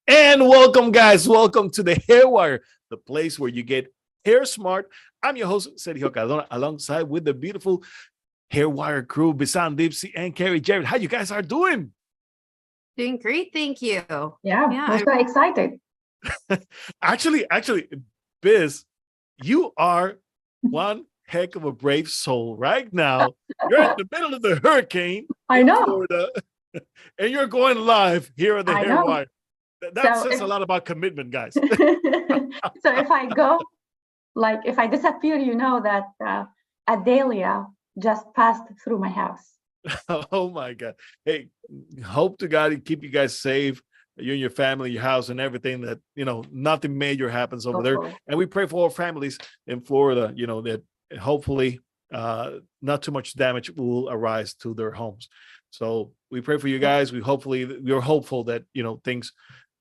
And welcome, guys. Welcome to the Hairwire, the place where you get hair smart. I'm your host, Sergio Cardona, alongside with the beautiful Hairwire crew, Bisan, Dipsy, and Carrie Jared. How you guys are doing? Doing great, thank you. Yeah, we're so excited. Actually, Biz, you are one heck of a brave soul right now. You're in the middle of the hurricane I know. Florida, and you're going live here on the Hairwire. That So says a lot about commitment, guys. So if I go, like if I disappear, you know that Adelia just passed through my house. Oh my God. Hey, hope to God keep you guys safe, you and your family, your house, and everything, that, nothing major happens over there. And we pray for all families in Florida, that hopefully not too much damage will arise to their homes. So we pray for you guys. We're hopeful that, things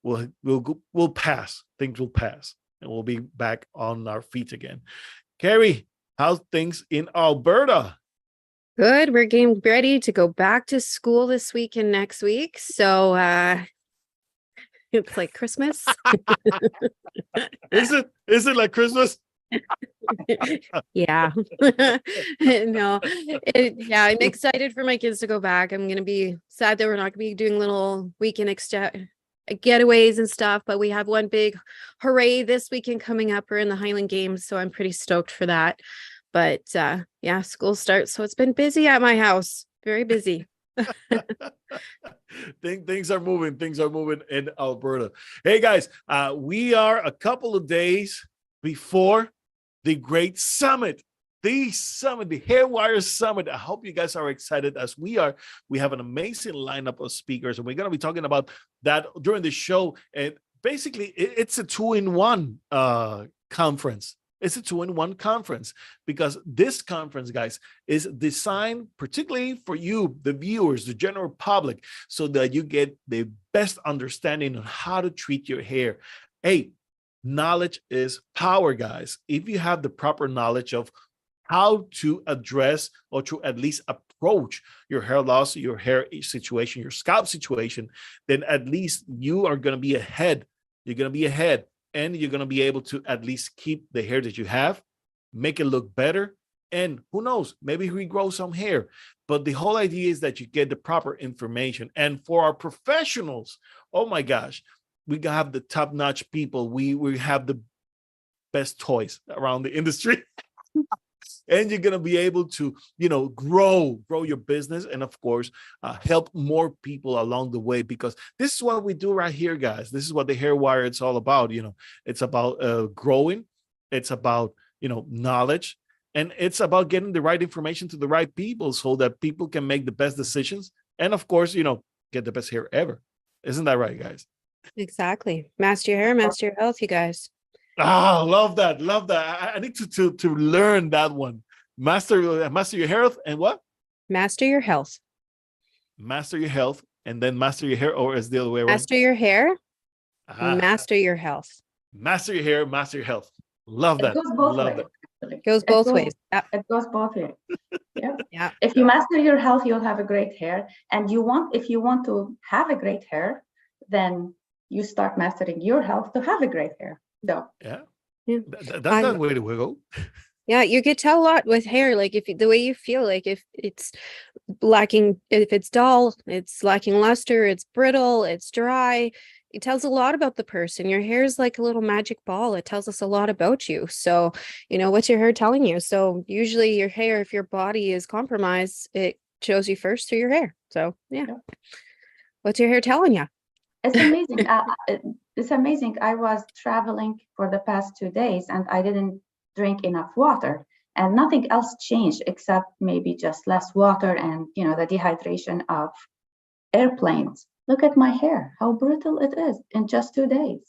will pass. Things will pass and we'll be back on our feet again. Carrie, how's things in Alberta? Good. We're getting ready to go back to school this week and next week. So it's like Christmas. Is it like Christmas? Yeah. No. I'm excited for my kids to go back. I'm gonna be sad that we're not gonna be doing little weekend getaways and stuff, but we have one big hooray this weekend coming up. We're in the Highland Games, so I'm pretty stoked for that. But school starts, so it's been busy at my house. Very busy. Things are moving in Alberta. Hey guys, we are a couple of days before the great summit, the Hairwire Summit. I hope you guys are excited as we are. We have an amazing lineup of speakers, and we're going to be talking about that during the show. And basically, it's a two-in-one conference. It's a two-in-one conference because this conference, guys, is designed particularly for you, the viewers, the general public, so that you get the best understanding on how to treat your hair. Hey, knowledge is power, guys. If you have the proper knowledge of how to address or to at least approach your hair loss, your hair situation, your scalp situation, then at least you are going to be ahead. You're going to be ahead. And you're going to be able to at least keep the hair that you have, make it look better. And who knows, maybe regrow some hair. But the whole idea is that you get the proper information. And for our professionals, oh my gosh, we have the top-notch people. We have the best toys around the industry. And you're going to be able to, grow your business and, of course, help more people along the way, because this is what we do right here, guys. This is what the Hairwire is all about. It's about growing. It's about, knowledge. And it's about getting the right information to the right people so that people can make the best decisions. And, of course, get the best hair ever. Isn't that right, guys? Exactly. Master your hair, master your health, you guys. Ah, love that. I need to learn that one. Master your health and what? Master your health. Master your health and then master your hair, or is the other way around? Master your hair, master your health. Master your hair, master your health. Love that. It goes both ways. It goes both ways. Yep. It goes both ways. Yeah. Yeah. If you master your health, you'll have a great hair. And if you want to have a great hair, then you start mastering your health to have a great hair. So yeah. That's that way to go. Yeah, you could tell a lot with hair, like the way you feel, like if it's lacking, if it's dull, it's lacking luster, it's brittle, it's dry. It tells a lot about the person. Your hair is like a little magic ball. It tells us a lot about you. So, what's your hair telling you? So usually your hair, if your body is compromised, it shows you first through your hair. So yeah. What's your hair telling you? It's amazing. It's amazing. I was traveling for the past 2 days and I didn't drink enough water, and nothing else changed except maybe just less water and the dehydration of airplanes. Look at my hair, how brittle it is in just 2 days.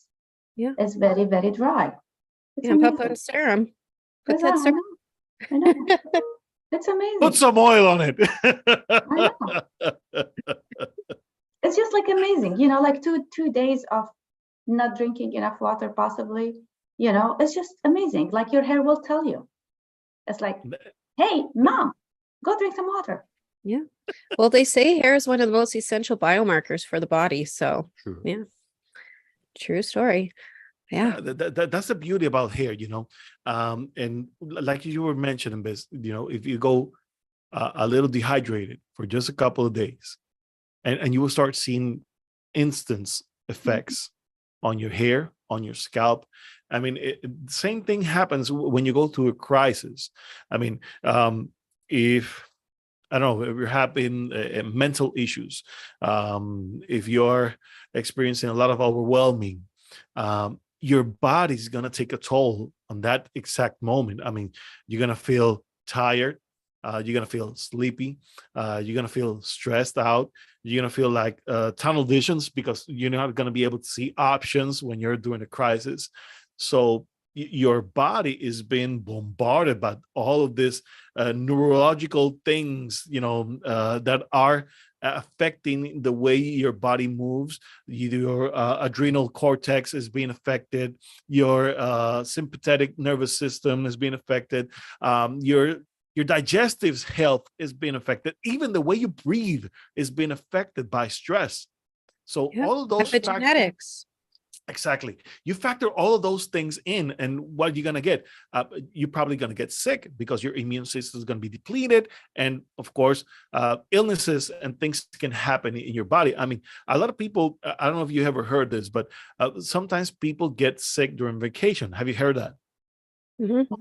Yeah, it's very, very dry. Put on serum. Put that serum. I know. It's amazing. Put some oil on it. I know. It's just like amazing, like two days of not drinking enough water, possibly, It's just amazing. Like your hair will tell you. It's like, hey, mom, go drink some water. Yeah. Well, they say hair is one of the most essential biomarkers for the body. So, True. yeah, true story. Yeah. That's the beauty about hair, and like you were mentioning, Biz, if you go a little dehydrated for just a couple of days, and you will start seeing instant effects on your hair, on your scalp. I mean, same thing happens when you go through a crisis. I mean, if I don't know if you're having mental issues, if you're experiencing a lot of overwhelming, your body's gonna take a toll on that exact moment. I mean, you're gonna feel tired, you're gonna feel sleepy, you're gonna feel stressed out, you're gonna feel like tunnel visions because you're not gonna be able to see options when you're during a crisis. So your body is being bombarded by all of this neurological things, that are affecting the way your body moves. Your adrenal cortex is being affected, your sympathetic nervous system is being affected, your digestive health is being affected, even the way you breathe is being affected by stress. So Yeah. all of those Epigenetics. Exactly. You factor all of those things in, and what you're going to get, you're probably going to get sick because your immune system is going to be depleted. And of course, illnesses and things can happen in your body. I mean, a lot of people, I don't know if you ever heard this, but sometimes people get sick during vacation. Have you heard that? Mm-hmm.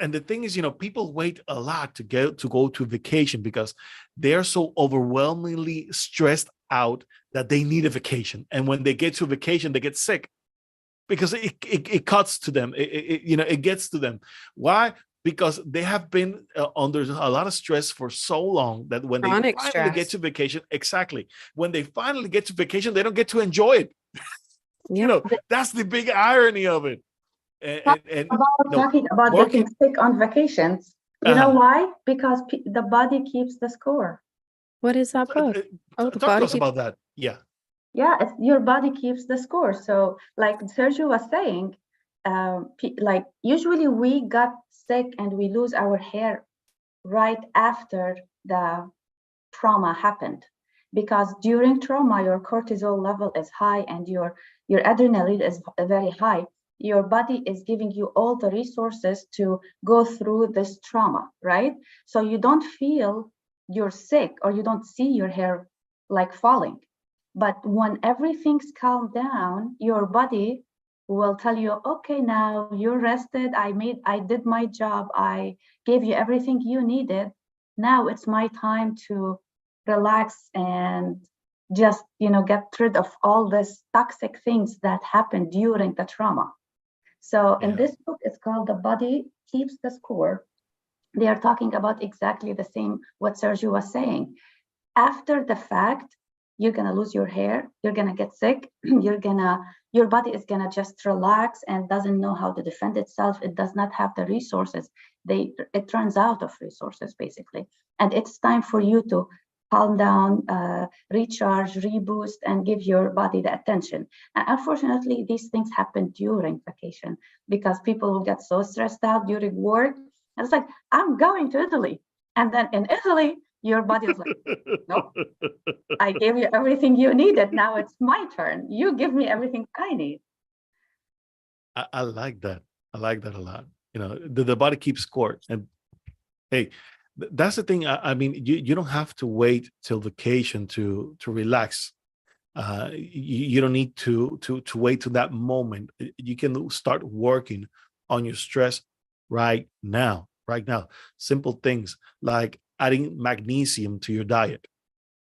And the thing is, people wait a lot to go to vacation because they're so overwhelmingly stressed out that they need a vacation. And when they get to vacation, they get sick because it cuts to them. It gets to them. Why? Because they have been under a lot of stress for so long that when Chronic they finally get stress. to vacation, exactly. When they finally get to vacation, they don't get to enjoy it. Yeah. That's the big irony of it. And Talking about getting sick on vacations. You know why? Because the body keeps the score. What is that book? Talk to us about that. Yeah. Yeah, your body keeps the score. So, like Sergio was saying, like usually we got sick and we lose our hair right after the trauma happened, because during trauma your cortisol level is high and your adrenaline is very high. Your body is giving you all the resources to go through this trauma, right? So you don't feel you're sick or you don't see your hair like falling. But when everything's calmed down, your body will tell you, okay, now you're rested. I did my job. I gave you everything you needed. Now it's my time to relax and just, get rid of all these toxic things that happened during the trauma. So in this book, it's called The Body Keeps the Score. They are talking about exactly the same what Sergio was saying. After the fact, you're gonna lose your hair, you're gonna get sick, your body is gonna just relax and doesn't know how to defend itself. It does not have the resources. It runs out of resources basically. And it's time for you to calm down, recharge, reboost, and give your body the attention. And unfortunately, these things happen during vacation because people will get so stressed out during work. And it's like, I'm going to Italy. And then in Italy, your body is like, nope, I gave you everything you needed. Now it's my turn. You give me everything I need. I like that. I like that a lot. The body keeps score. And hey, that's the thing. I mean, you don't have to wait till vacation to relax. You don't need to wait to that moment. You can start working on your stress right now. Right now, simple things like adding magnesium to your diet.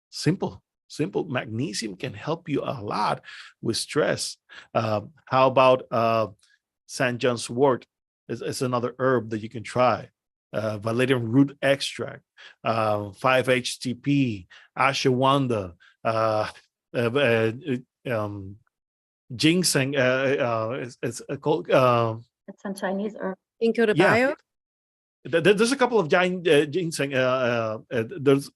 Simple. Magnesium can help you a lot with stress. How about St. John's wort? It's another herb that you can try. Valerian root extract, 5-HTP, ashwagandha, ginseng. It's called. It's a Chinese herb. Ginkgo de Bio. There's a couple of ginseng. There's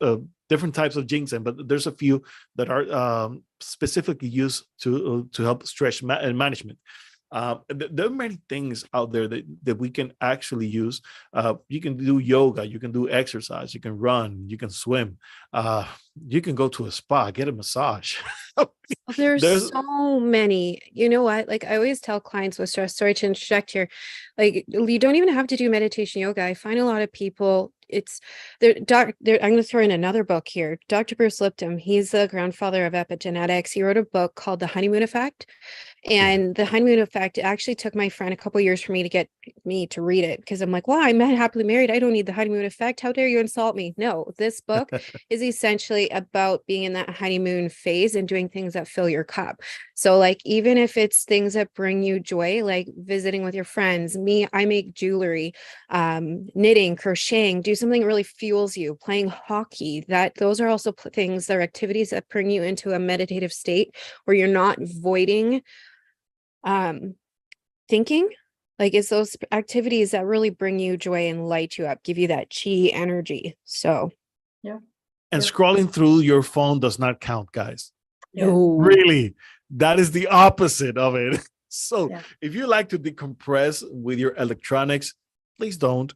different types of ginseng, but there's a few that are specifically used to help stress management. There are many things out there that we can actually use. You can do yoga, you can do exercise, you can run, you can swim, you can go to a spa, get a massage. There's so many. You know what? Like I always tell clients with stress, sorry to interject here, like you don't even have to do meditation yoga. I find a lot of people, it's I'm going to throw in another book here. Dr. Bruce Lipton, he's the grandfather of epigenetics. He wrote a book called The Honeymoon Effect. And the honeymoon effect, it actually took my friend a couple years for me to get me to read it, because I'm like, well, I'm happily married. I don't need the honeymoon effect. How dare you insult me? No, this book is essentially about being in that honeymoon phase and doing things that fill your cup. So like, even if it's things that bring you joy, like visiting with your friends, I make jewelry, knitting, crocheting, do something that really fuels you, playing hockey, those are also things that are activities that bring you into a meditative state where you're not voiding thinking. Like it's those activities that really bring you joy and light you up, give you that chi energy. So yeah. And scrolling through your phone does not count, guys. No. Really, that is the opposite of it. So if you like to decompress with your electronics, please don't.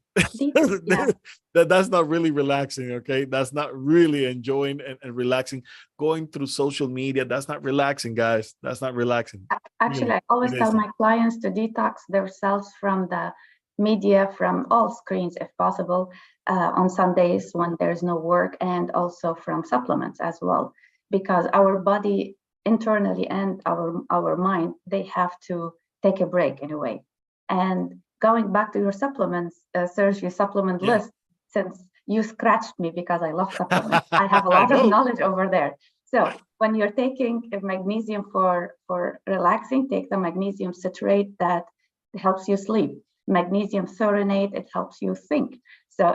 That's not really relaxing, okay? That's not really enjoying and relaxing. Going through social media, that's not relaxing, guys. That's not relaxing. Actually, I always tell my clients to detox themselves from the media, from all screens if possible, on Sundays when there's no work, and also from supplements as well, because our body internally and our mind, they have to take a break in a way. And going back to your supplements, Serge, your supplement list, since you scratched me because I love supplements, I have a lot of knowledge over there. So when you're taking magnesium for relaxing, take the magnesium citrate that helps you sleep. Magnesium threonate, it helps you think. So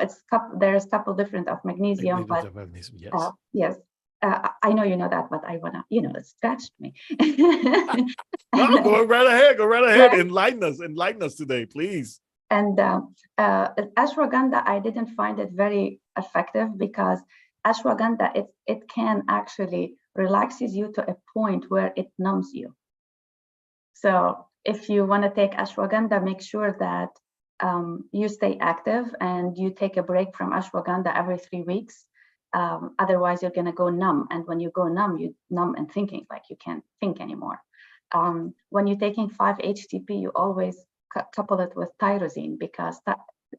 there's a couple different of magnesium, but yes. I know you know that, but I wanna, it scratched me. No, go right ahead. Right. Enlighten us today, please. And ashwagandha, I didn't find it very effective because ashwagandha, it can actually relaxes you to a point where it numbs you. So if you want to take ashwagandha, make sure that you stay active and you take a break from ashwagandha every 3 weeks. Otherwise, you're going to go numb. And when you go numb, you numb and thinking, like you can't think anymore. When you're taking 5-HTP, you always couple it with tyrosine, because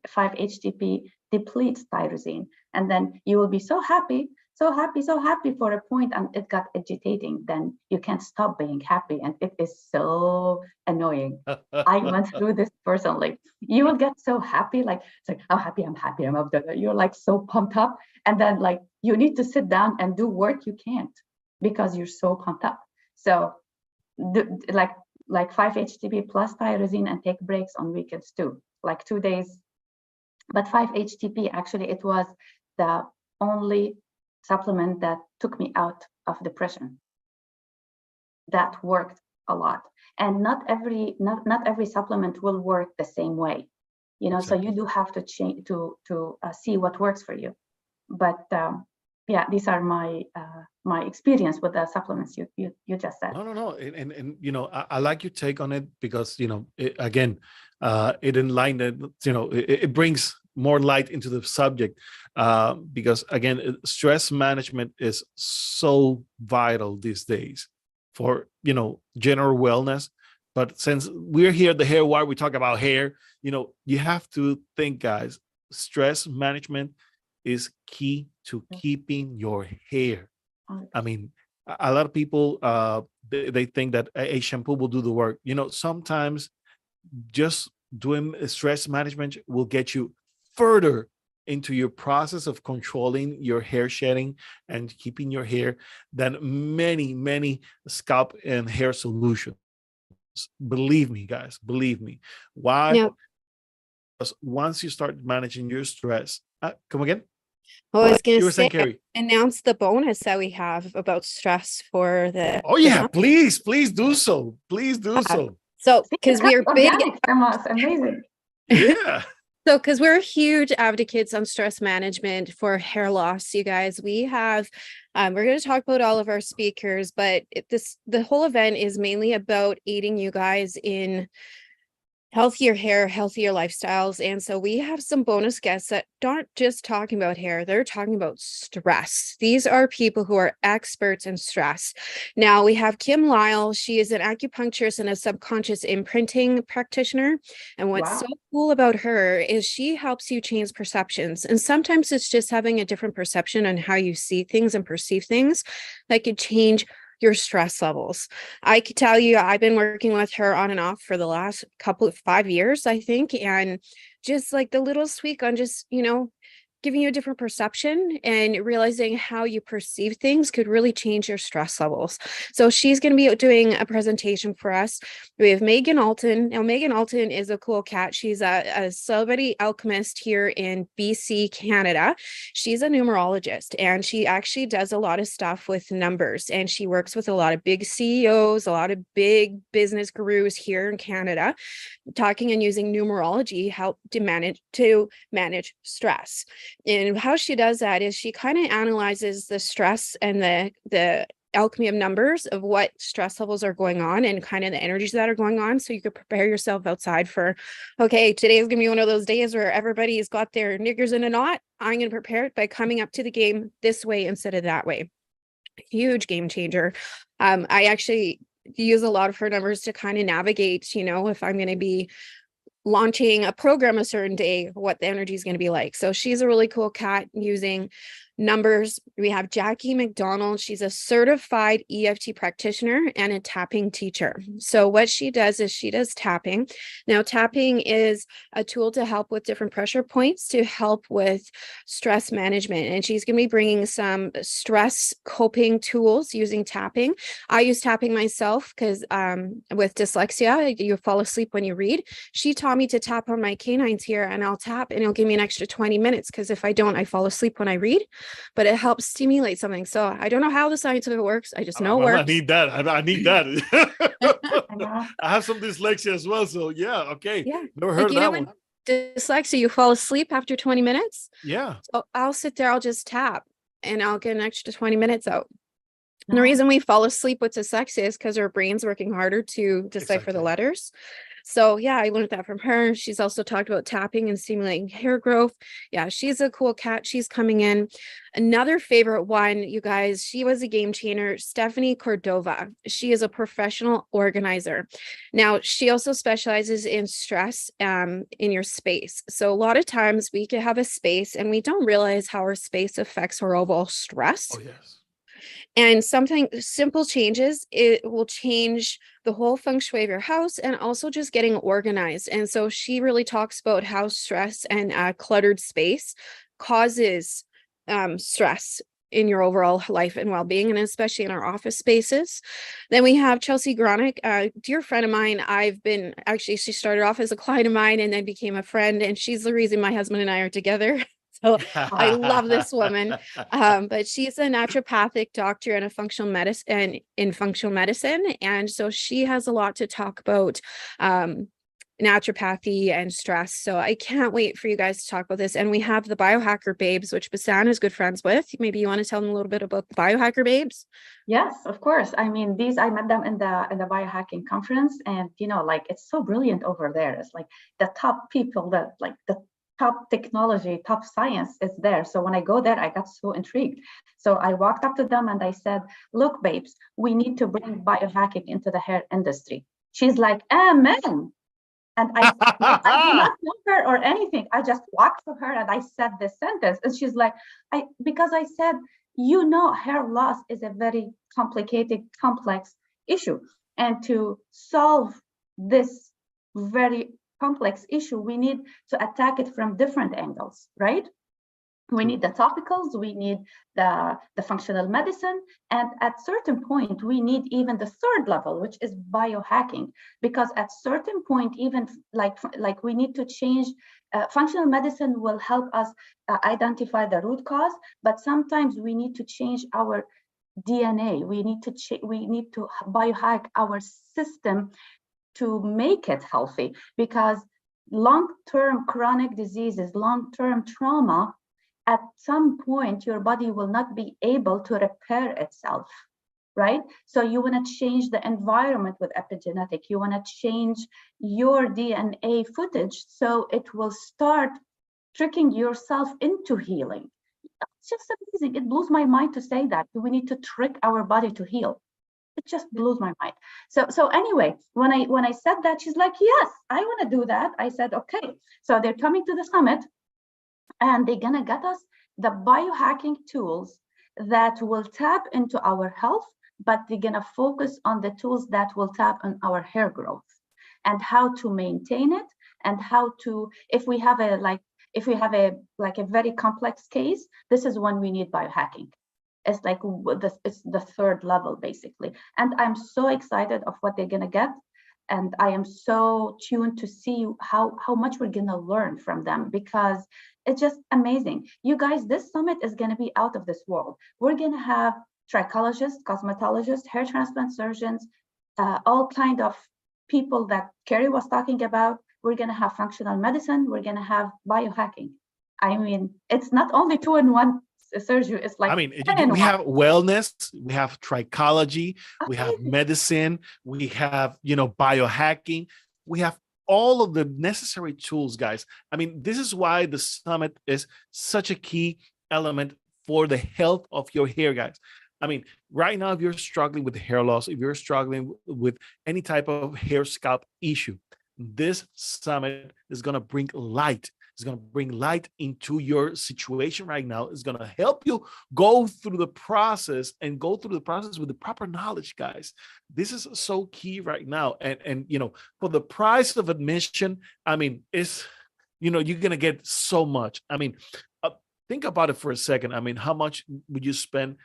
5-HTP depletes tyrosine. And then you will be so happy for a point, and it got agitating. Then you can't stop being happy. And it is so annoying. I went through this personally. You will get so happy, like, it's like, I'm happy, I'm up there. You're like so pumped up. And then like, you need to sit down and do work you can't because you're so pumped up. So like 5-HTP plus tyrosine, and take breaks on weekends too, like 2 days. But 5-HTP, actually, it was the only supplement that took me out of depression. That worked a lot. And not every supplement will work the same way, exactly. So you do have to change to see what works for you. But these are my experience with the supplements you just said. No, and I like your take on it, because it enlightened, it brings more light into the subject, because again, stress management is so vital these days for general wellness. But since we're here at the Hair Wire, we talk about hair. You have to think, guys, stress management is key to keeping your hair. I mean, a lot of people, they think that a shampoo will do the work. Sometimes just doing stress management will get you further into your process of controlling your hair shedding and keeping your hair than many scalp and hair solutions. Believe me, guys, believe me. Why? Yep. Because once you start managing your stress, come again? Well, I was going to say, announce the bonus that we have about stress for the. Oh yeah, please do so. Please do so. So, because we are big. Amazing. Yeah. So, because we're huge advocates on stress management for hair loss, you guys, we have, we're going to talk about all of our speakers, but the whole event is mainly about aiding you guys in healthier hair, healthier lifestyles. And so we have some bonus guests that aren't just talking about hair, they're talking about stress. These are people who are experts in stress. Now we have Kim Lyle. She is an acupuncturist and a subconscious imprinting practitioner. And what's Wow. so cool about her is she helps you change perceptions. And sometimes it's just having a different perception on how you see things and perceive things that could change your stress levels. I could tell you, I've been working with her on and off for the last 5 years, I think. And just like the little tweak on just, giving you a different perception and realizing how you perceive things could really change your stress levels. So she's going to be doing a presentation for us. We have Megan Alton. Now, Megan Alton is a cool cat. She's a celebrity alchemist here in BC, Canada. She's a numerologist, and she actually does a lot of stuff with numbers, and she works with a lot of big CEOs, a lot of big business gurus here in Canada, talking and using numerology help to manage stress. And how she does that is she kind of analyzes the stress and the alchemy of numbers of what stress levels are going on and kind of the energies that are going on, so you could prepare yourself outside for, okay, today is going to be one of those days where everybody's got their knickers in a knot. I'm going to prepare it by coming up to the game this way instead of that way. Huge game changer. I actually use a lot of her numbers to kind of navigate, if I'm going to be launching a program a certain day, what the energy is going to be like. So she's a really cool cat using numbers. We have Jackie McDonald. She's a certified EFT practitioner and a tapping teacher. So what she does is she does tapping. Now, tapping is a tool to help with different pressure points to help with stress management. And she's going to be bringing some stress coping tools using tapping. I use tapping myself because with dyslexia, you fall asleep when you read. She taught me to tap on my canines here, and I'll tap and it'll give me an extra 20 minutes because if I don't, I fall asleep when I read. But it helps stimulate something. So I don't know how the science of it works. I just know it works. I need that. I need that. I have some dyslexia as well. So yeah, okay. Yeah. Never heard of that one. Dyslexia, you fall asleep after 20 minutes. Yeah. So I'll sit there, I'll just tap and I'll get an extra 20 minutes out. And the reason we fall asleep with dyslexia is because our brain's working harder to decipher the letters. So yeah, I learned that from her. She's also talked about tapping and stimulating hair growth. Yeah, she's a cool cat. She's coming in. Another favorite one, you guys, she was a game changer, Stephanie Cordova. She is a professional organizer. Now, she also specializes in stress in your space. So a lot of times we could have a space and we don't realize how our space affects our overall stress. Oh, yes. And something simple changes, it will change the whole feng shui of your house and also just getting organized. And so she really talks about how stress and cluttered space causes stress in your overall life and well-being, and especially in our office spaces. Then we have Chelsea Gronick, a dear friend of mine. She started off as a client of mine and then became a friend, and she's the reason my husband and I are together. So I love this woman, but she's a naturopathic doctor and a functional medicine and so she has a lot to talk about naturopathy and stress. So I can't wait for you guys to talk about this. And we have the biohacker babes, which Basan is good friends with. Maybe you want to tell them a little bit about the biohacker babes? Yes, of course. I mean, I met them in the biohacking conference, and it's so brilliant over there. It's like the top people, the top technology, top science is there. So when I go there, I got so intrigued. So I walked up to them and I said, look, babes, we need to bring biohacking into the hair industry. She's like, amen. And I did not know her or anything. I just walked to her and I said this sentence. And she's like, because I said, hair loss is a very complicated, complex issue. And to solve this very complex issue, we need to attack it from different angles, right? We need the topicals, we need the functional medicine, and at certain point, we need even the third level, which is biohacking, because at certain point, even like we need to change, functional medicine will help us identify the root cause, but sometimes we need to change our DNA. We need to biohack our system to make it healthy, because long-term chronic diseases, long-term trauma, at some point, your body will not be able to repair itself, right? So you want to change the environment with epigenetic. You want to change your DNA footage so it will start tricking yourself into healing. It's just amazing. It blows my mind to say that we need to trick our body to heal. It just blows my mind. So anyway, when I said that, she's like, yes, I want to do that. I said, okay. So they're coming to the summit, and they're gonna get us the biohacking tools that will tap into our health, but they're gonna focus on the tools that will tap on our hair growth and how to maintain it, and how to, if we have a very complex case, this is when we need biohacking. It's like it's the third level basically. And I'm so excited of what they're gonna get. And I am so tuned to see how much we're gonna learn from them, because it's just amazing. You guys, this summit is gonna be out of this world. We're gonna have trichologists, cosmetologists, hair transplant surgeons, all kind of people that Carrie was talking about. We're gonna have functional medicine. We're gonna have biohacking. I mean, it's not only 2-in-1 surgery. It's like, I mean, we have wellness, we have trichology, we have medicine, we have, biohacking, we have all of the necessary tools, guys. I mean, this is why the summit is such a key element for the health of your hair, guys. I mean, right now, if you're struggling with hair loss, if you're struggling with any type of hair scalp issue, this summit is going to bring light. It's going to bring light into your situation right now. It's going to help you go through the process and go through the process with the proper knowledge, guys. This is so key right now. And for the price of admission, I mean, you're going to get so much. I mean, think about it for a second. I mean, how much would you spend,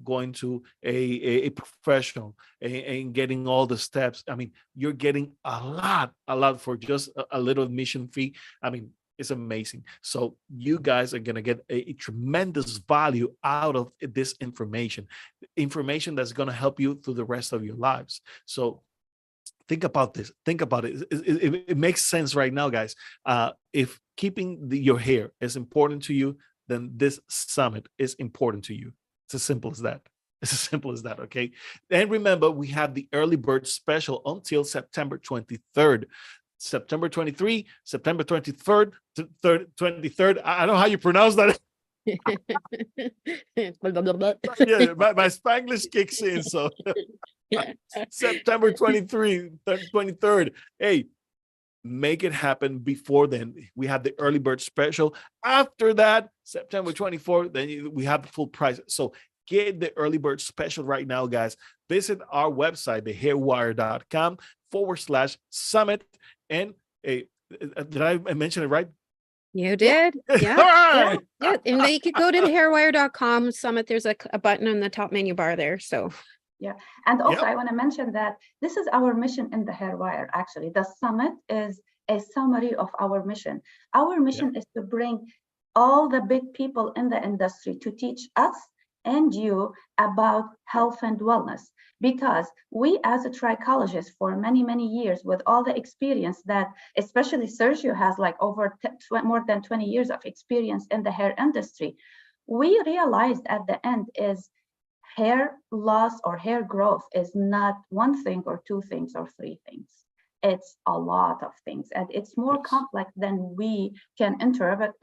going to a professional and getting all the steps? I mean, you're getting a lot for just a little admission fee. I mean, it's amazing. So you guys are going to get a tremendous value out of this information that's going to help you through the rest of your lives. So think about this. Think about it. It makes sense right now, guys. If keeping your hair is important to you, then this summit is important to you. It's as simple as that. It's as simple as that, okay? And remember, we have the early bird special until September 23rd. September 23, September 23rd, 23rd. I don't know how you pronounce that. Yeah, my Spanglish kicks in. So September 23rd. Hey, make it happen before then. We have the early bird special. After that, September 24th, then we have the full price. So get the early bird special right now, guys. Visit our website, thehairwire.com/summit. And did I mention it right? You did. Yeah. Right. Yeah. And then you could go to thehairwire.com summit. There's a button on the top menu bar there. So yeah. And also I want to mention that this is our mission in the Hairwire. Actually, the summit is a summary of our mission. Our mission is to bring all the big people in the industry to teach us and you about health and wellness, because we as a trichologist for many years, with all the experience that especially Sergio has, like over more than 20 years of experience in the hair industry, we realized at the end is hair loss or hair growth is not one thing or two things or three things. It's a lot of things, and it's more complex than we can interpret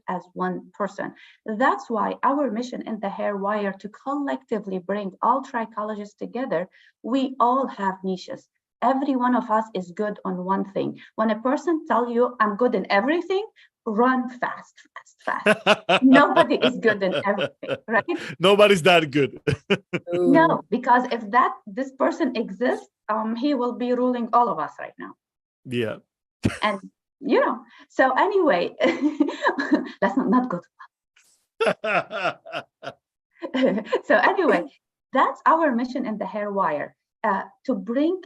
as one person. That's why our mission in the Hairwire to collectively bring all trichologists together. We all have niches. Every one of us is good on one thing. When a person tells you I'm good in everything, run fast. Nobody is good in everything, right? Nobody's that good. No, because if this person exists, he will be ruling all of us right now. Yeah. And so anyway, that's not good. So anyway, that's our mission in the Hairwire, to bring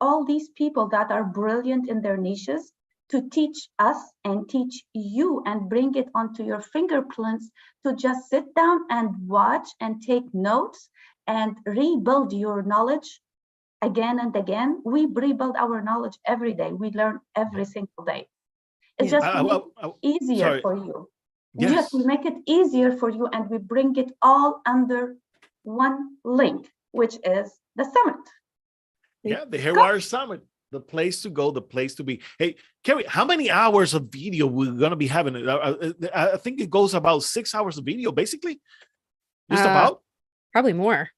all these people that are brilliant in their niches to teach us and teach you and bring it onto your fingerprints, to just sit down and watch and take notes and rebuild your knowledge again and again, we rebuild our knowledge every day. We learn every single day. It's Yeah. just to make it easier sorry. for you. Yes. Yes, we make it easier for you, and we bring it all under one link, which is the summit. Yeah, the Hairwire Summit, the place to go, the place to be. Hey, Carrie, how many hours of video we're going to be having? I think it goes about 6 hours of video, basically. Just about? Probably more.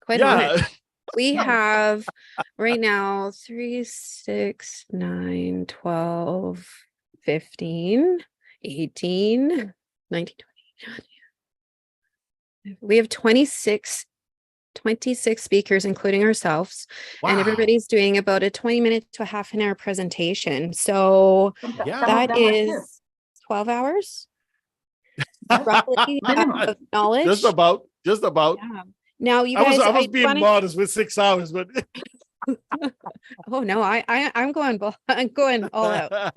Quite a Yeah. bit. We have right now 3, 6, 9, 12, 15, 18, 19, 20. We have 26 speakers, including ourselves. Wow. And everybody's doing about a 20-minute to a half an hour presentation. So Yeah. that is 12 hours roughly of knowledge. Just about. Yeah. Now, you guys, I was being modest with 6 hours, but oh no, I'm going all out.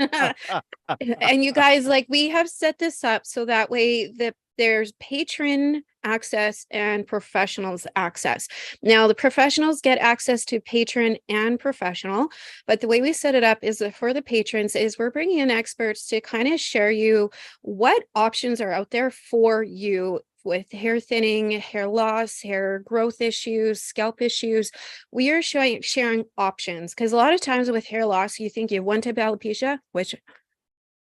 And you guys, like, we have set this up so that way that there's patron access and professionals access. Now, the professionals get access to patron and professional, but the way we set it up is that for the patrons is we're bringing in experts to kind of share you what options are out there for you with hair thinning, hair loss, hair growth issues, scalp issues. We are sharing options, because a lot of times with hair loss, you think you have one type of alopecia, which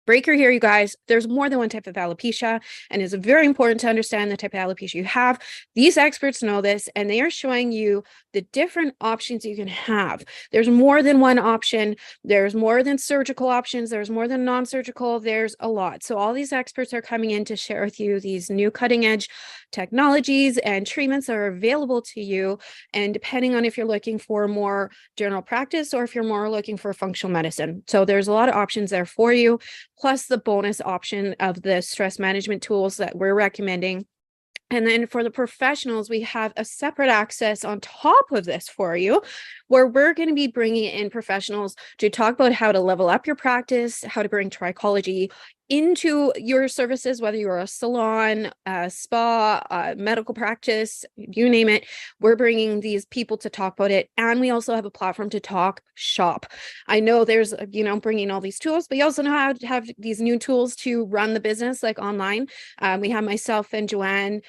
breaker here, you guys, there's more than one type of alopecia, and it's very important to understand the type of alopecia you have. These experts know this, and they are showing you the different options you can have. There's more than one option. There's more than surgical options. There's more than non-surgical. There's a lot. So all these experts are coming in to share with you these new cutting edge technologies and treatments that are available to you. And depending on if you're looking for more general practice or if you're more looking for functional medicine. So there's a lot of options there for you, plus the bonus option of the stress management tools that we're recommending. And then for the professionals, we have a separate access on top of this for you, where we're going to be bringing in professionals to talk about how to level up your practice, how to bring trichology into your services, whether you're a salon, a spa, a medical practice, you name it. We're bringing these people to talk about it. And we also have a platform to talk shop. I know there's, bringing all these tools, but you also know how to have these new tools to run the business, like online. We have myself and Joanne,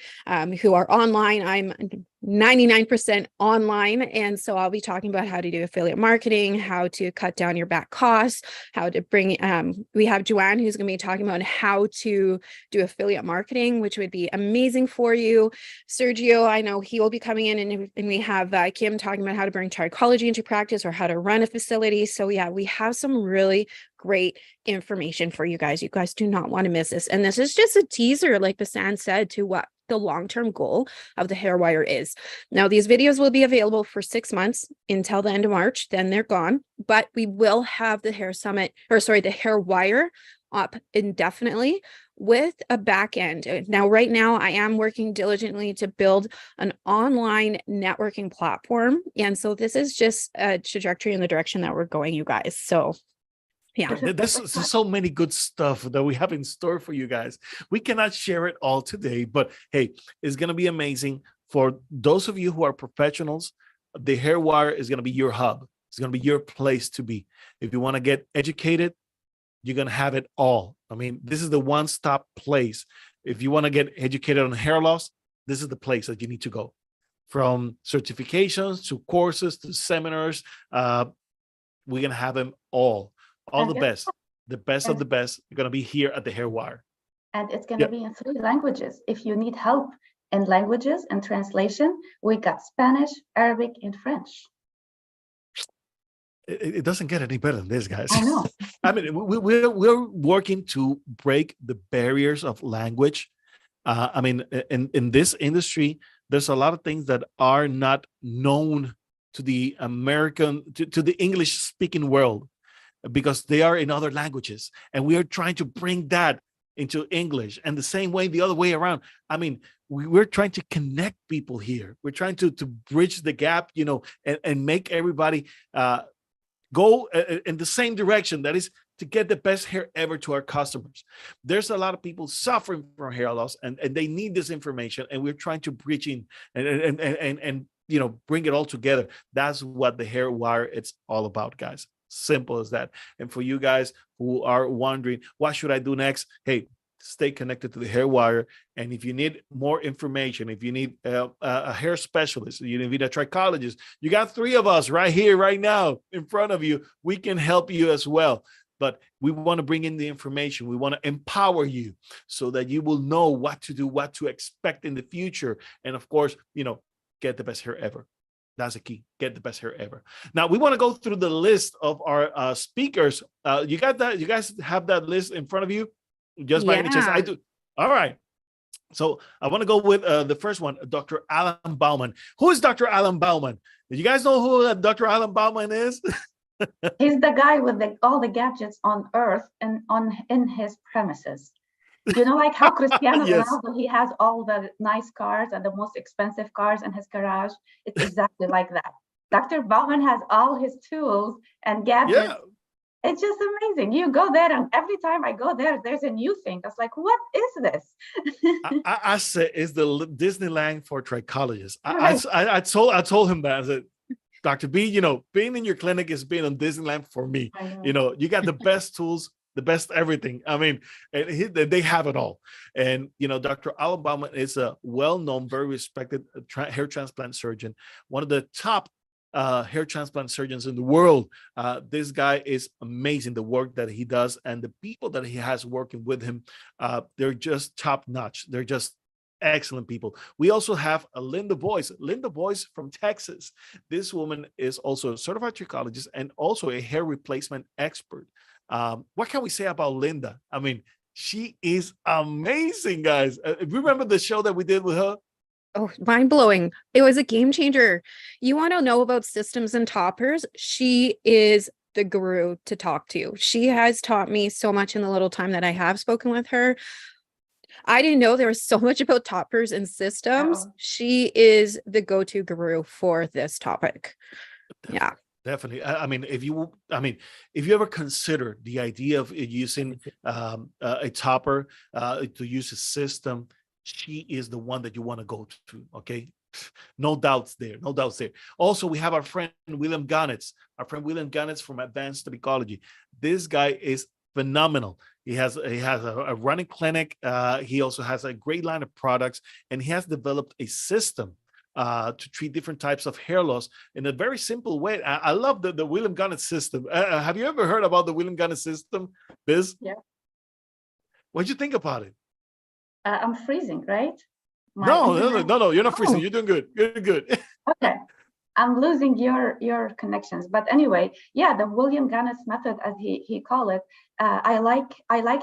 who are online. I'm 99% online. And so I'll be talking about how to do affiliate marketing, how to cut down your back costs, how to bring, we have Joanne, who's going to be talking about how to do affiliate marketing, which would be amazing for you. Sergio, I know he will be coming in, and we have Kim talking about how to bring trichology into practice or how to run a facility. So yeah, we have some really great information for you guys. You guys do not want to miss this. And this is just a teaser, like Basan said, to what the long-term goal of the Hairwire is. Now, these videos will be available for 6 months until the end of March, then they're gone, but we will have the Hair Summit, the Hairwire up indefinitely with a back end. Now, right now, I am working diligently to build an online networking platform. And so this is just a trajectory in the direction that we're going, you guys. So yeah, there's so many good stuff that we have in store for you guys. We cannot share it all today, but hey, it's going to be amazing. For those of you who are professionals, the Hairwire is going to be your hub. It's going to be your place to be. If you want to get educated, you're going to have it all. I mean, this is the one-stop place. If you want to get educated on hair loss, this is the place that you need to go. From certifications to courses to seminars, we're going to have them all. All the best of the best are going to be here at the Hairwire. And it's going to be in 3 languages. If you need help in languages and translation, we got Spanish, Arabic, and French. It doesn't get any better than this, guys. I know. I mean, we're working to break the barriers of language. I mean, in this industry, there's a lot of things that are not known to the to the English speaking world, because they are in other languages, and we are trying to bring that into English, and the same way the other way around. I mean, we're trying to connect people here. We're trying to bridge the gap, and make everybody go in the same direction. That is to get the best hair ever to our customers. There's a lot of people suffering from hair loss, and they need this information, and we're trying to bridge in and bring it all together. That's what the hair wire it's all about, guys. Simple as that. And for you guys who are wondering, what should I do next? Hey, stay connected to the hair wire. And if you need more information, if you need a hair specialist, you need a trichologist, you got 3 of us right here, right now in front of you. We can help you as well. But we want to bring in the information. We want to empower you so that you will know what to do, what to expect in the future. And of course, get the best hair ever. That's the key. Get the best hair ever. Now, we want to go through the list of our speakers. You got that? You guys have that list in front of you? Just by any chance? I do. All right. So I want to go with the first one, Dr. Alan Bauman. Who is Dr. Alan Bauman? Do you guys know who Dr. Alan Bauman is? He's the guy with all the gadgets on Earth and in his premises. Like how Cristiano Yes. Ronaldo, he has all the nice cars and the most expensive cars in his garage. It's exactly like that. Dr. Bauman has all his tools and gadgets. Yeah. It's just amazing. You go there, and every time I go there, there's a new thing. I was like, what is this? I said it's the Disneyland for trichologists. Right. I told him that. I said, Dr. B, being in your clinic is being in Disneyland for me. You got the best tools, the best everything. I mean, they have it all. And, Dr. Alan Bauman is a well-known, very respected hair transplant surgeon, one of the top hair transplant surgeons in the world. This guy is amazing, the work that he does, and the people that he has working with him, they're just top notch. They're just excellent people. We also have Linda Boyce from Texas. This woman is also a certified trichologist and also a hair replacement expert. What can we say about Linda? I mean, she is amazing, guys. Remember the show that we did with her? Oh, mind blowing. It was a game changer. You want to know about systems and toppers? She is the guru to talk to. She has taught me so much in the little time that I have spoken with her. I didn't know there was so much about toppers and systems. She is the go-to guru for this topic. Yeah. Definitely. I mean, if you ever consider the idea of using a topper to use a system, she is the one that you want to go to. Okay. No doubts there. No doubts there. Also, we have our friend William Ganitz, from Advanced Trichology. This guy is phenomenal. He has a running clinic. He also has a great line of products, and he has developed a system to treat different types of hair loss in a very simple way. I love the William Ganitz system. Have you ever heard about the William Ganitz system, Biz? Yeah. What'd you think about it? I'm freezing, right? No, you're not freezing. You're doing good. You're good. Okay. I'm losing your connections. But anyway, yeah, the William Ganitz method, as he call it, I like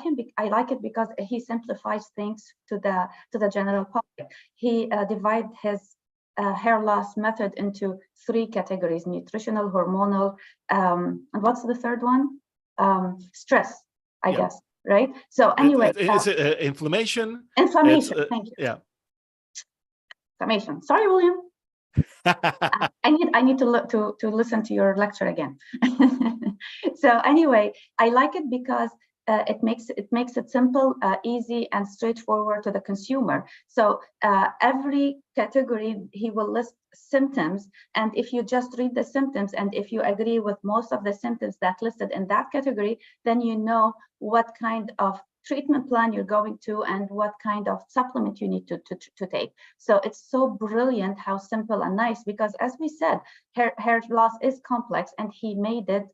him. I like it because he simplifies things to the general public. He divide his hair loss method into 3 categories: nutritional, hormonal, and what's the third one? Stress, I guess. Right. So anyway, it's inflammation. Inflammation. Thank you. Yeah. Inflammation. Sorry, William. I need to listen to your lecture again. So anyway, I like it because it makes it simple, easy, and straightforward to the consumer. So every category he will list symptoms, and if you just read the symptoms, and if you agree with most of the symptoms that listed in that category, then you know what kind of treatment plan you're going to and what kind of supplement you need to take. So it's so brilliant how simple and nice, because as we said, hair loss is complex, and he made it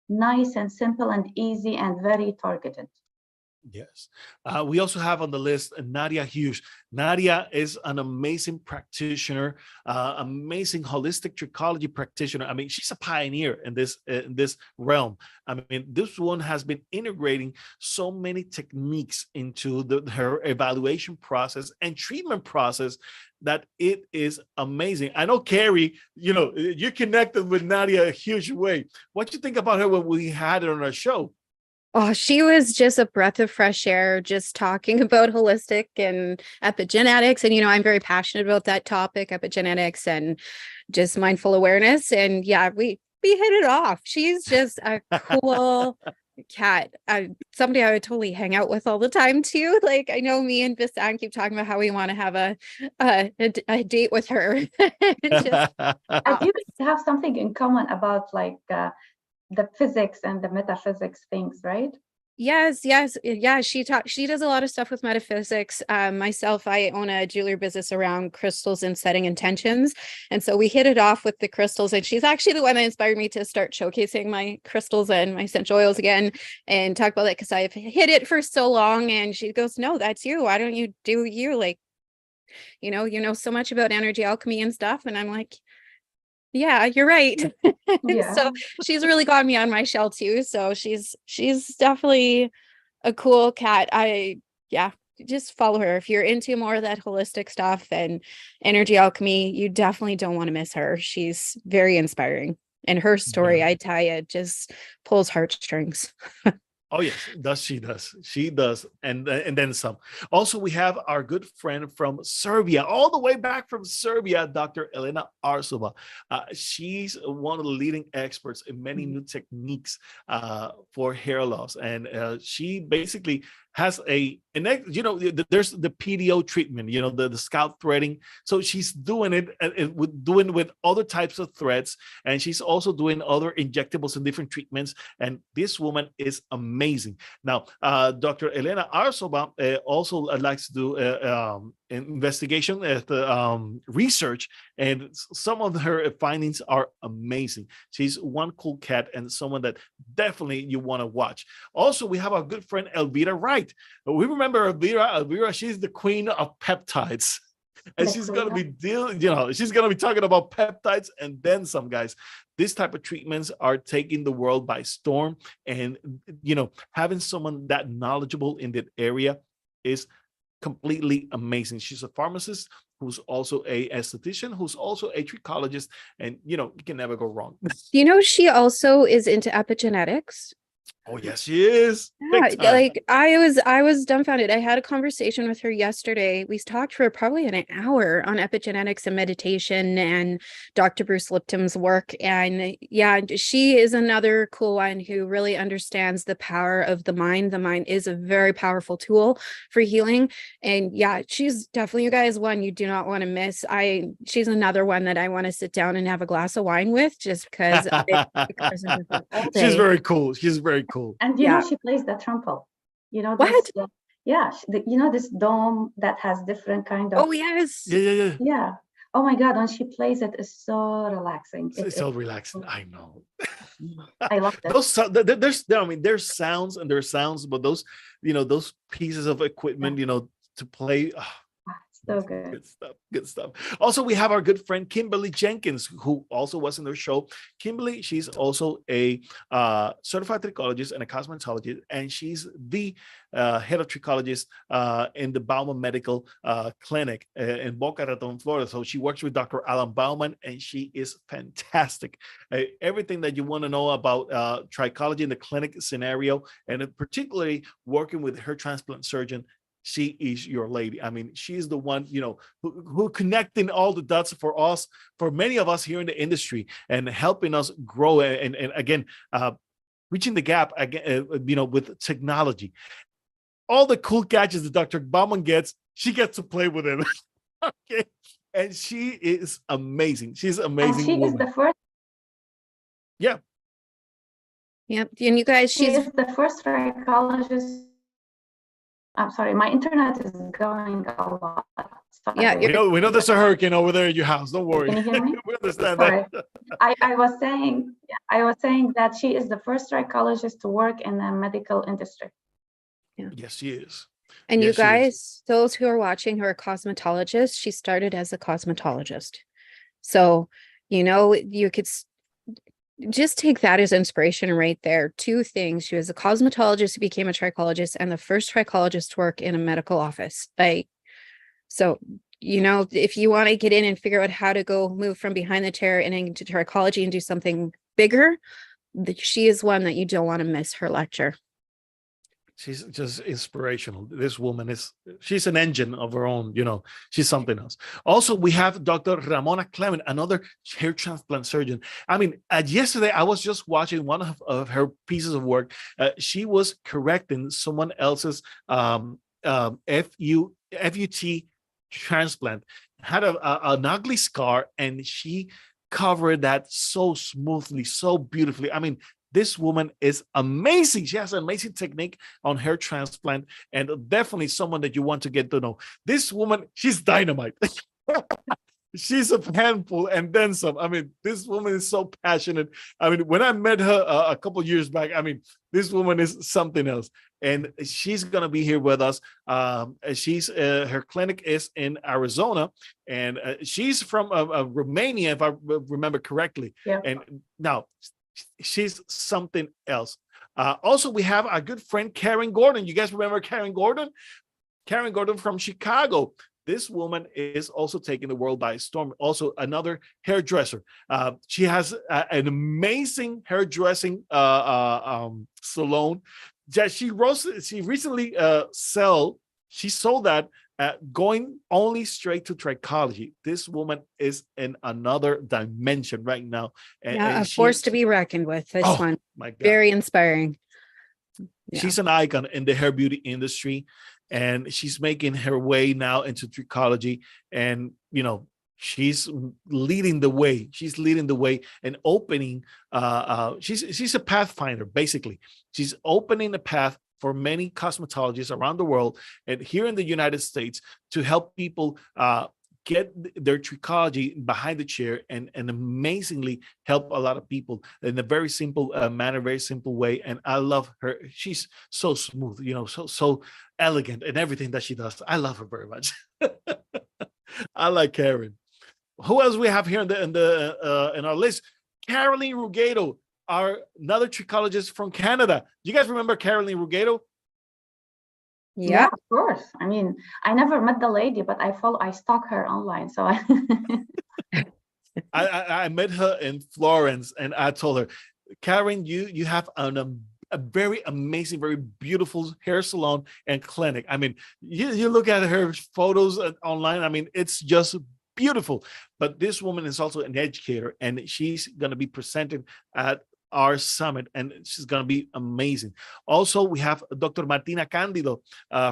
nice and simple and easy and very targeted. Yes. We also have on the list Nadia Hughes. Nadia is an amazing practitioner, amazing holistic trichology practitioner. I mean, she's a pioneer in this realm. I mean, this one has been integrating so many techniques into her evaluation process and treatment process that it is amazing. I know, Carrie, you connected with Nadia a huge way. What do you think about her when we had her on our show? Oh, she was just a breath of fresh air, just talking about holistic and epigenetics. And, I'm very passionate about that topic, epigenetics and just mindful awareness. And yeah, we hit it off. She's just a cool Kat, somebody I would totally hang out with all the time too. Like I know me and Bisan keep talking about how we want to have a date with her. Just I feel like we have something in common about like the physics and the metaphysics things, right? Yes, yeah. She does a lot of stuff with metaphysics. Myself, I own a jewelry business around crystals and setting intentions. And so we hit it off with the crystals. And she's actually the one that inspired me to start showcasing my crystals and my essential oils again and talk about it because I've hid it for so long. And she goes, no, that's you. Why don't you do you? Like, you know so much about energy alchemy and stuff. And I'm like, yeah, you're right. Yeah. So she's really got me on my shell too. So she's definitely a cool cat. Yeah, just follow her. If you're into more of that holistic stuff and energy alchemy, you definitely don't want to miss her. She's very inspiring. And her story, Yeah. I tell you, just pulls heartstrings. Oh yes, she does, and then some. Also, we have our good friend from Serbia, all the way back from Serbia, Dr. Elena Arsova. She's one of the leading experts in many new techniques for hair loss, and she basically has there's the PDO treatment, the scalp threading. So she's doing it with other types of threads, and she's also doing other injectables and different treatments. And this woman is amazing. Now, Dr. Elena Arsova also likes to do investigation, research, and some of her findings are amazing. She's one cool cat and someone that definitely you want to watch. Also, we have our good friend Elvira Wright. We remember Elvira, she's the queen of peptides. And she's going to be she's going to be talking about peptides and then some, guys. This type of treatments are taking the world by storm. And, having someone that knowledgeable in that area is completely amazing. She's a pharmacist who's also a esthetician, who's also a trichologist, and you can never go wrong. She also is into epigenetics. Oh yes, she is. Yeah, like I was dumbfounded. I had a conversation with her yesterday. We talked for probably an hour on epigenetics and meditation and Dr. Bruce Lipton's work. And yeah, she is another cool one who really understands the power of the mind. The mind is a very powerful tool for healing. And yeah, she's definitely, you guys, one you do not want to miss. She's another one that I want to sit down and have a glass of wine with, just because she's very cool. She's very cool. And she plays the trumpet. What? This dome that has different kind of. Oh yes. Yeah. Oh my God, when she plays it, is so relaxing. It's so relaxing. I know. I love that. There's sounds and there's sounds, but those pieces of equipment, to play. So good. Good stuff. Also, we have our good friend Kimberly Jenkins, who also was in their show. Kimberly, she's also a certified trichologist and a cosmetologist, and she's the head of trichologist in the Bauman Medical Clinic in Boca Raton, Florida. So she works with Dr. Alan Bauman, and she is fantastic. Everything that you want to know about trichology in the clinic scenario, and particularly working with her transplant surgeon, she is your lady. I mean, she's the one, who connecting all the dots for us, for many of us here in the industry, and helping us grow and again, reaching the gap again, with technology. All the cool gadgets that Dr. Bauman gets, she gets to play with him. Okay. And she is amazing. She's amazing. And she is the first. Yeah. Yep. And you guys, she is the first trichologist. I'm sorry, my internet is going a lot. Yeah, we know there's a hurricane over there in your house. Don't worry. Can you hear me? We understand sorry. that. I was saying that she is the first trichologist to work in the medical industry. Yeah. Yes, she is. And you guys, those who are watching her, a cosmetologist, she started as a cosmetologist. So, you could just take that as inspiration right there. Two things. She was a cosmetologist who became a trichologist, and the first trichologist to work in a medical office. So, if you want to get in and figure out how to go move from behind the chair and into trichology and do something bigger, she is one that you don't want to miss her lecture. She's just inspirational. This woman she's an engine of her own, she's something else. Also, we have Dr. Ramona Clement, another hair transplant surgeon. I mean, yesterday I was just watching one of her pieces of work. She was correcting someone else's FUT transplant, had an ugly scar, and she covered that so smoothly, so beautifully. I mean, this woman is amazing. She has an amazing technique on hair transplant, and definitely someone that you want to get to know. This woman, she's dynamite. She's a handful and then some. I mean, this woman is so passionate. I mean, when I met her a couple years back, I mean, this woman is something else. And she's going to be here with us. Her clinic is in Arizona, and she's from Romania, if I remember correctly. Yeah. And now she's something else. Also, we have our good friend, Karen Gordon. You guys remember Karen Gordon? Karen Gordon from Chicago. This woman is also taking the world by storm. Also, another hairdresser. She has an amazing hairdressing salon that she recently sold that going only straight to trichology. This woman is in another dimension right now. And a force to be reckoned with. This one. My God. Very inspiring. Yeah. She's an icon in the hair beauty industry, and she's making her way now into trichology. And, she's leading the way. She's leading the way and opening. She's a pathfinder, basically. She's opening the path for many cosmetologists around the world and here in the United States to help people get their trichology behind the chair and amazingly help a lot of people in a very simple manner, very simple way. And I love her. She's so smooth, so elegant in everything that she does. I love her very much. I like Karen. Who else we have here in our list? Caroline Rugato, another trichologist from Canada. Do you guys remember Caroline Rugato? Yeah, of course. I mean, I never met the lady, but I stalk her online. So I met her in Florence, and I told her, Karen, you have a very amazing, very beautiful hair salon and clinic. I mean, you look at her photos online. I mean, it's just beautiful. But this woman is also an educator, and she's going to be presenting at our summit, and she's going to be amazing. Also, we have Dr. Martina Candido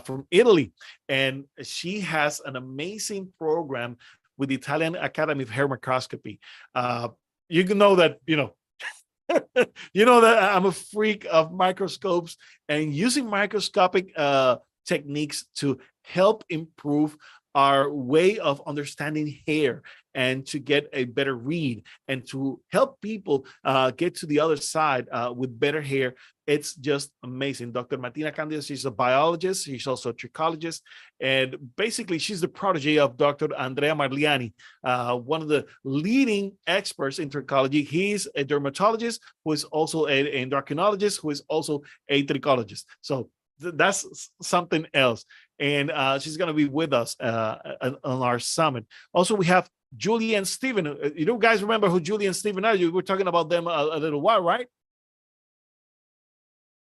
from Italy, and she has an amazing program with the Italian Academy of Hair Microscopy. You can know that, you know that I'm a freak of microscopes and using microscopic techniques to help improve our way of understanding hair and to get a better read and to help people get to the other side with better hair. It's just amazing. Dr. Martina Candido, she's a biologist. She's also a trichologist. And basically, she's the protege of Dr. Andrea Marliani, one of the leading experts in trichology. He's a dermatologist who is also an endocrinologist, who is also a trichologist. So that's something else. And she's going to be with us on our summit. Also, we have Julie and Stephen. You guys remember who Julie and Stephen are? You were talking about them a little while, right?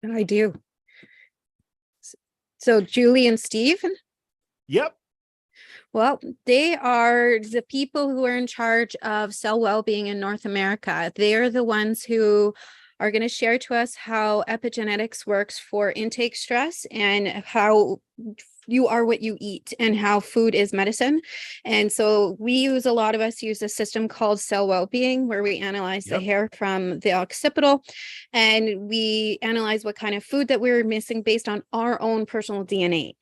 I do. So Julie and Stephen? Yep. Well, they are the people who are in charge of cell well-being in North America. They're the ones who are going to share to us how epigenetics works for intake stress and how you are what you eat and how food is medicine. And so a lot of us use a system called cell well-being, where we analyze the hair from the occipital, and we analyze what kind of food that we're missing based on our own personal DNA.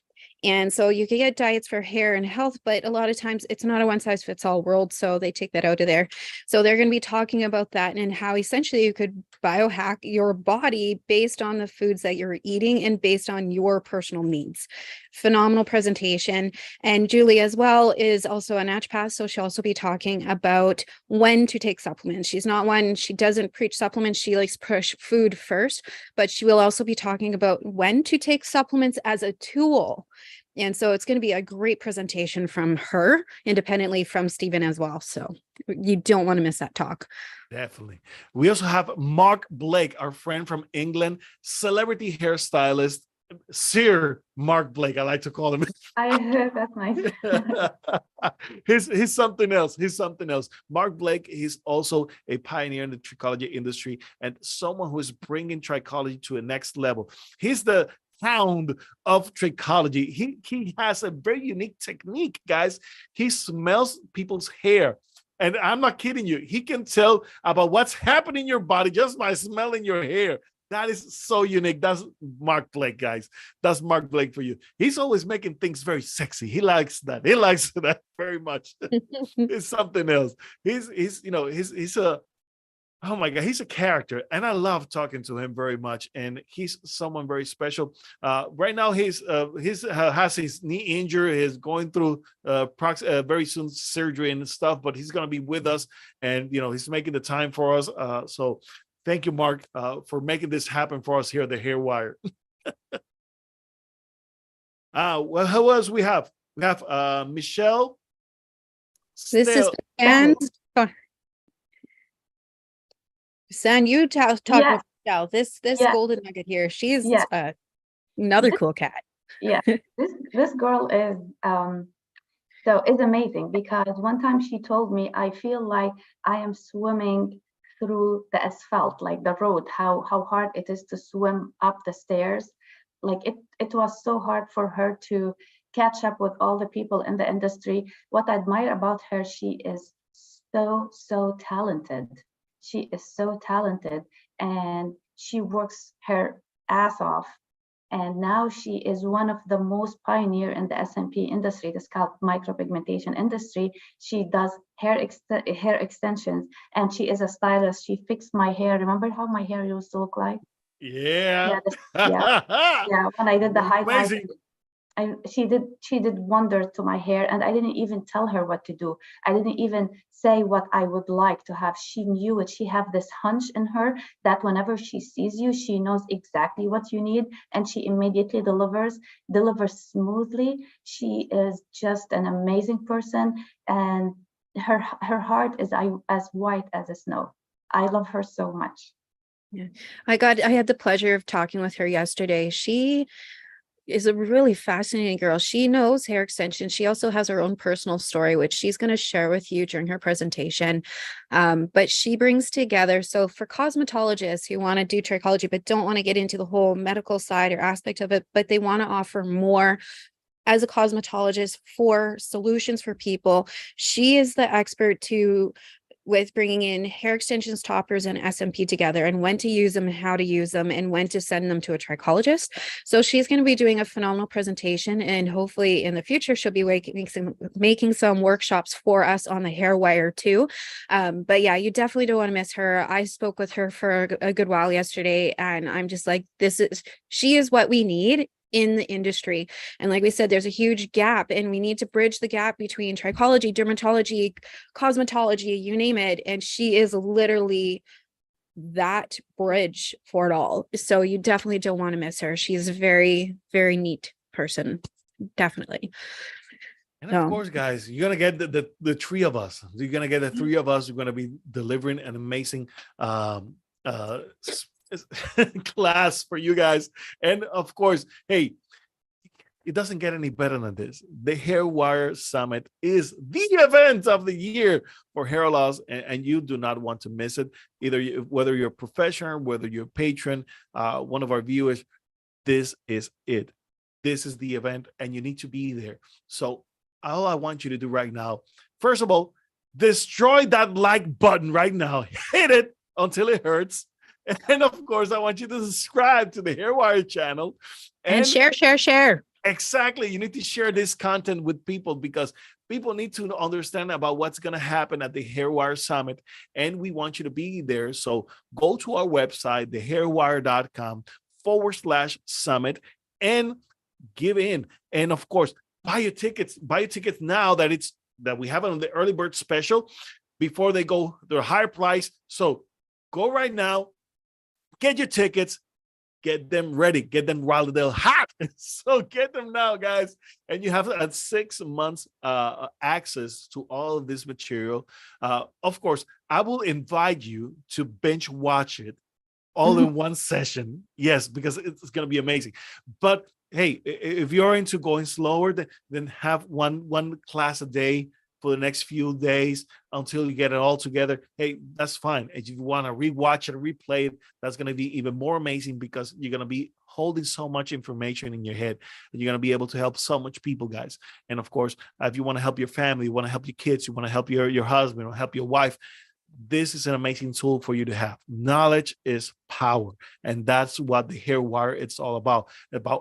And so you can get diets for hair and health, but a lot of times it's not a one-size-fits-all world. So they take that out of there. So they're going to be talking about that and how essentially you could biohack your body based on the foods that you're eating and based on your personal needs. Phenomenal presentation. And Julie as well is also a naturopath. So she'll also be talking about when to take supplements. She doesn't preach supplements. She likes push food first, but she will also be talking about when to take supplements as a tool. And so it's going to be a great presentation from her, independently from Stephen as well. So you don't want to miss that talk. Definitely. We also have Mark Blake, our friend from England, celebrity hairstylist, Sir Mark Blake, I like to call him. That's nice. He's something else. He's something else. Mark Blake is also a pioneer in the trichology industry and someone who is bringing trichology to a next level. He's the hound of trichology. He has a very unique technique, guys. He smells people's hair. And I'm not kidding you. He can tell about what's happening in your body just by smelling your hair. That is so unique. That's Mark Blake, guys. That's Mark Blake for you. He's always making things very sexy. He likes that. He likes that very much. It's something else. He's a, oh my God, he's a character. And I love talking to him very much. And he's someone very special. Right now, he's has his knee injury. He's going through very soon surgery and stuff, but he's going to be with us. And, he's making the time for us. So thank you, Mark, for making this happen for us here at the Hair Wire. Well, who else we have? We have Michelle. This is and San, you talk with Michelle. This golden nugget here. She's another cool cat. Yeah, this girl is is amazing because one time she told me, I feel like I am swimming through the asphalt, like the road, how hard it is to swim up the stairs. Like it was so hard for her to catch up with all the people in the industry. What I admire about her, she is so talented. She is so talented and she works her ass off. And now she is one of the most pioneer in the SMP industry, the scalp micropigmentation industry. She does hair extensions and she is a stylist. She fixed my hair. Remember how my hair used to look like? Yeah. Yeah. When I did the highlights, she did wonders to my hair, and I didn't even tell her what to do. I didn't even say what I would like to have. She knew it. She have this hunch in her that whenever she sees you, she knows exactly what you need, and she immediately delivers smoothly. She is just an amazing person, and her heart is as white as a snow. I love her so much. Yeah, I had the pleasure of talking with her yesterday. She is a really fascinating girl. She knows hair extension. She also has her own personal story, which she's going to share with you during her presentation. But she brings together, so for cosmetologists who want to do trichology, but don't want to get into the whole medical side or aspect of it, but they want to offer more as a cosmetologist for solutions for people. She is the expert with bringing in hair extensions, toppers, and SMP together, and when to use them, how to use them, and when to send them to a trichologist. So she's going to be doing a phenomenal presentation, and hopefully in the future she'll be making some workshops for us on the Hair Wire too. But yeah, you definitely don't want to miss her. I spoke with her for a good while yesterday, and I'm just like, she is what we need in the industry. And like we said, there's a huge gap, and we need to bridge the gap between trichology, dermatology, cosmetology, you name it. And she is literally that bridge for it all. So you definitely don't want to miss her. She's a very, very neat person. Definitely. And of course, guys, you're going to get the three of us. You're going to get the three of us. We're going to be delivering an amazing class for you guys. And of course, hey, it doesn't get any better than this. The Hair Wire Summit is the event of the year for hair loss, and you do not want to miss it. Whether you're a professional, whether you're a patron, one of our viewers, this is it. This is the event, and you need to be there. So all I want you to do right now, first of all, destroy that like button right now. Hit it until it hurts. And of course, I want you to subscribe to the Hair Wire channel. And share. Exactly. You need to share this content with people because people need to understand about what's going to happen at the Hair Wire Summit. And we want you to be there. So go to our website, thehairwire.com/summit, and give in. And of course, buy your tickets now that we have it on the early bird special before they go their higher price. So go right now. Get your tickets, get them ready, get them while they're hot. So get them now, guys. And you have 6 months access to all of this material. Of course, I will invite you to binge watch it all in one session. Yes, because it's going to be amazing. But hey, if you're into going slower, then have one class a day for the next few days until you get it all together. Hey, that's fine. If you want to rewatch it, replay it, that's going to be even more amazing, because you're going to be holding so much information in your head, and you're going to be able to help so much people, guys. And of course, if you want to help your family, you want to help your kids, you want to help your husband or help your wife, this is an amazing tool for you to have. Knowledge is power. And that's what the hair wire it's all about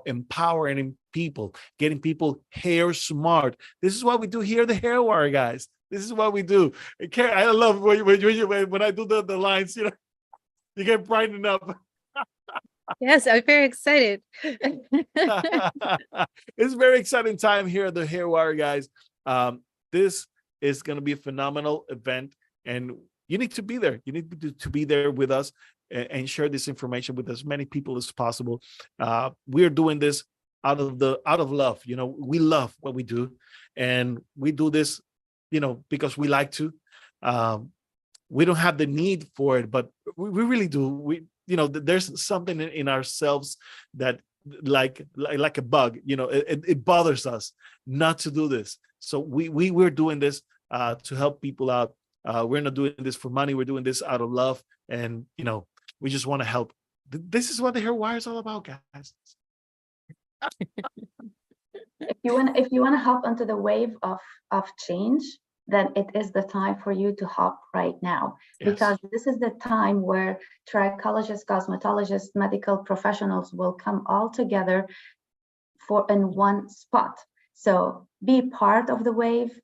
empowering people, getting people hair smart. This is what we do here, the hair wire, guys. This is what we do. I love when I do the lines, you get brightened up. Yes, I'm very excited. It's a very exciting time here at the hair wire, guys. This is going to be a phenomenal event, and you need to be there. You need to be there with us and share this information with as many people as possible. We're doing this out of love. We love what we do, and we do this, because we like to. We don't have the need for it, but we really do. There's something in ourselves that like a bug. It bothers us not to do this. So we're doing this to help people out. We're not doing this for money. We're doing this out of love, and we just want to help. This is what the hair wire is all about, guys. If you want to hop onto the wave of change, then it is the time for you to hop right now. Yes. Because this is the time where trichologists, cosmetologists, medical professionals will come all together in one spot. So be part of the wave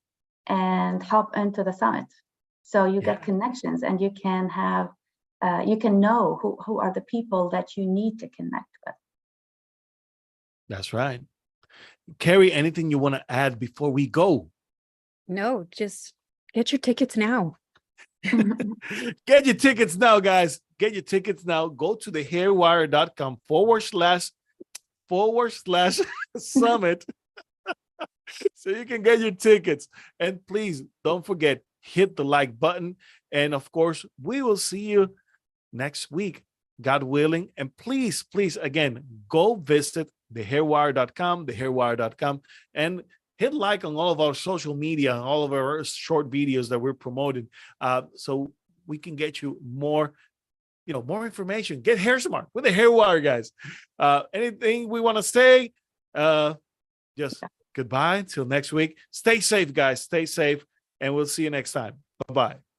and hop into the summit. So you get connections, and you can have, you can know who are the people that you need to connect with. That's right. Carrie, anything you want to add before we go? No, just get your tickets now. Get your tickets now, guys. Get your tickets now. Go to thehairwire.com/summit so you can get your tickets. And please don't forget, hit the like button. And of course, we will see you next week, God willing. And please, again, go visit thehairwire.com, and hit like on all of our social media, all of our short videos that we're promoting, so we can get you more information. Get hair smart with the hair wire, guys. Anything we want to say? Just goodbye until next week. Stay safe, guys. Stay safe, and we'll see you next time. Bye-bye.